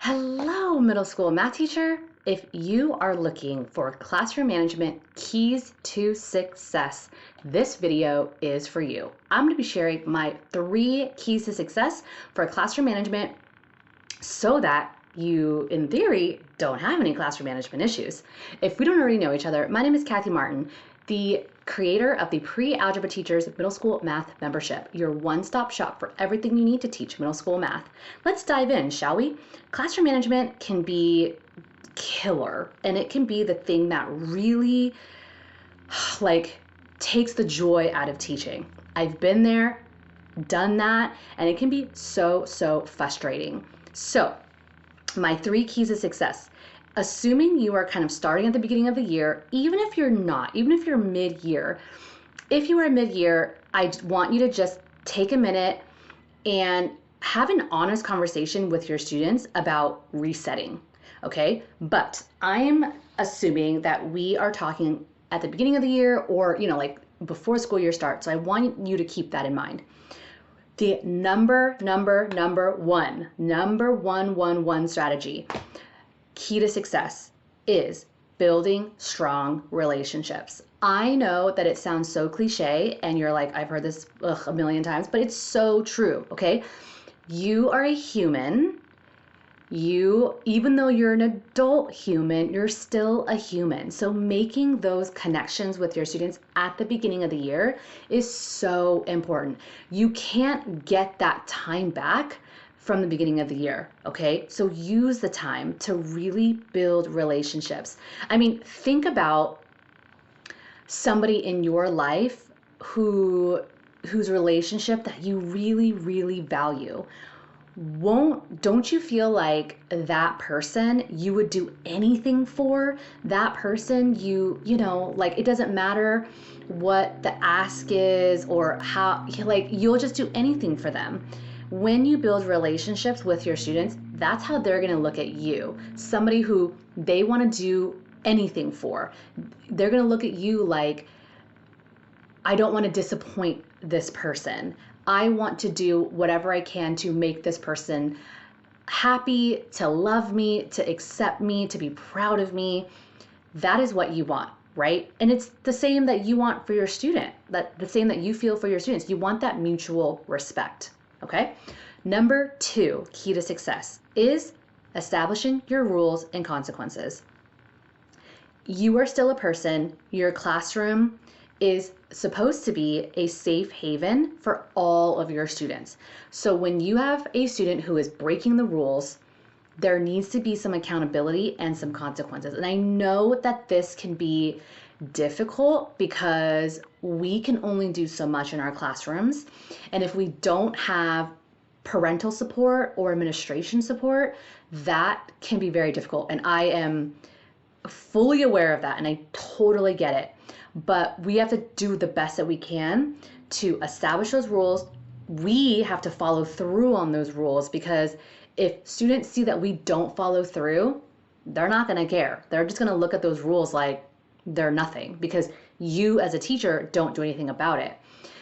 Hello, middle school math teacher. If you are looking for classroom management keys to success, this video is for you. I'm going to be sharing my 3 keys to success for classroom management so that you, in theory, don't have any classroom management issues. If we don't already know each other, my name is Kathy Martin, the creator of the Pre-Algebra Teachers Middle School Math Membership, your one-stop shop for everything you need to teach middle school math. Let's dive in, shall we? Classroom management can be killer, and it can be the thing that really takes the joy out of teaching. I've been there, done that, and it can be so frustrating. So, my 3 keys to success. Assuming you are kind of starting at the beginning of the year, even if you're not, even if you're mid-year, if you are mid-year, I want you to just take a minute and have an honest conversation with your students about resetting, okay? But I'm assuming that we are talking at the beginning of the year or, before school year starts. So I want you to keep that in mind. The number one strategy, key to success, is building strong relationships. I know that it sounds so cliche and you're like, I've heard this a million times, but it's so true, okay? You are a human. Even though you're an adult human, you're still a human. So making those connections with your students at the beginning of the year is so important. You can't get that time back from the beginning of the year, okay? So use the time to really build relationships. I mean, think about somebody in your life whose relationship that you really value. Don't you feel like that person you would do anything for? That person it doesn't matter what the ask is or how, you'll just do anything for them. When you build relationships with your students, that's how they're going to look at you. Somebody who they want to do anything for. They're going to look at you like, I don't want to disappoint this person. I want to do whatever I can to make this person happy, to love me, to accept me, to be proud of me. That is what you want, right? And it's the same that you want for your student, the same that you feel for your students. You want that mutual respect, okay? Number 2, key to success, is establishing your rules and consequences. You are still a person. Your classroom is supposed to be a safe haven for all of your students. So when you have a student who is breaking the rules, there needs to be some accountability and some consequences. And I know that this can be difficult because we can only do so much in our classrooms. And if we don't have parental support or administration support, that can be very difficult. And I am fully aware of that, and I totally get it. But we have to do the best that we can to establish those rules. We have to follow through on those rules, because if students see that we don't follow through, they're not going to care. They're just going to look at those rules like they're nothing, because you as a teacher don't do anything about it.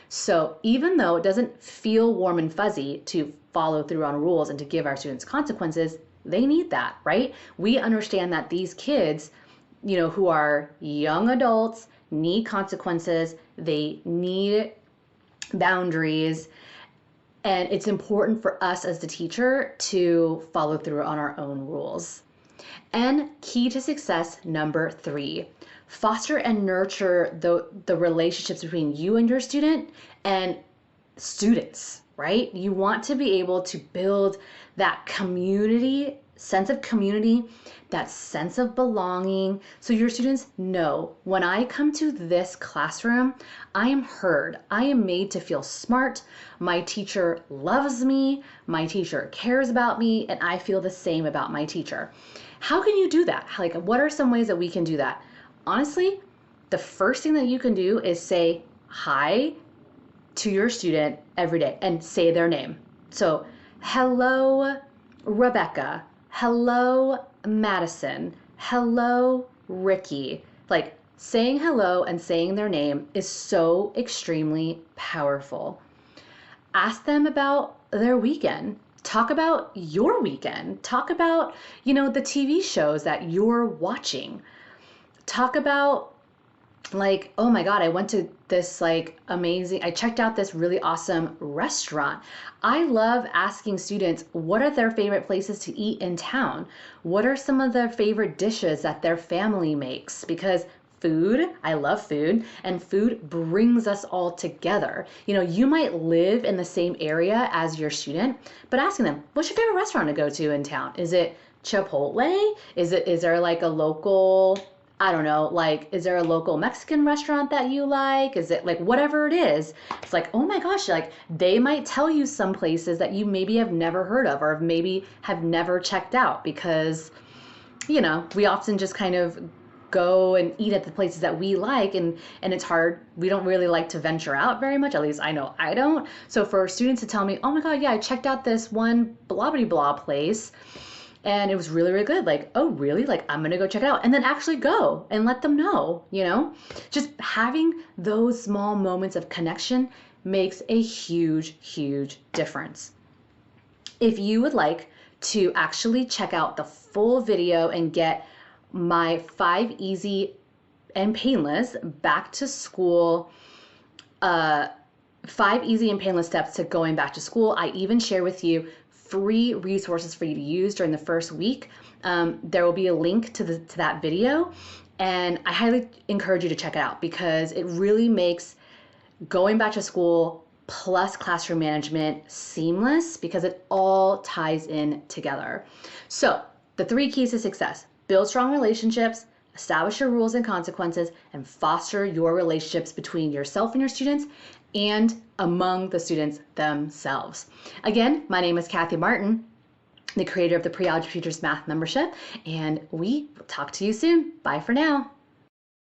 So even though it doesn't feel warm and fuzzy to follow through on rules and to give our students consequences, they need that, right? We understand that these kids, who are young adults, need consequences. They need boundaries. And it's important for us as the teacher to follow through on our own rules. And key to success number 3, foster and nurture the relationships between you and your student and students, right? You want to be able to build that sense of community, that sense of belonging, so your students know, when I come to this classroom, I am heard. I am made to feel smart. My teacher loves me. My teacher cares about me, and I feel the same about my teacher. How can you do that? What are some ways that we can do that? Honestly, the first thing that you can do is say hi to your student every day and say their name. So, hello, Rebecca. Hello, Madison. Hello, Ricky. Saying hello and saying their name is so extremely powerful. Ask them about their weekend. Talk about your weekend. Talk about, the TV shows that you're watching. Talk about, like, oh my God, I went to this I checked out this really awesome restaurant. I love asking students what are their favorite places to eat in town? What are some of their favorite dishes that their family makes? Because I love food, and food brings us all together. You might live in the same area as your student, but asking them, what's your favorite restaurant to go to in town? Is it Chipotle? Is there like a local, I don't know, like, is there a local Mexican restaurant that you like? Is it like whatever it is? It's like, oh my gosh, like they might tell you some places that you maybe have never heard of or maybe have never checked out because, we often just kind of go and eat at the places that we like, and it's hard. We don't really like to venture out very much. At least I know I don't. So for students to tell me, oh my God, yeah, I checked out this one blah blah blah place and it was really, really good. Like, oh, really? Like, I'm going to go check it out. And then actually go and let them know, Just having those small moments of connection makes a huge, huge difference. If you would like to actually check out the full video and get my 5 easy and painless back to school 5 easy and painless steps to going back to school. I even share with you free resources for you to use during the first week. There will be a link to that video, and I highly encourage you to check it out because it really makes going back to school plus classroom management seamless because it all ties in together. So the 3 keys to success: build strong relationships, establish your rules and consequences, and foster your relationships between yourself and your students and among the students themselves. Again, my name is Kathy Martin, the creator of the Pre-Algebra Teachers Math Membership, and we will talk to you soon. Bye for now.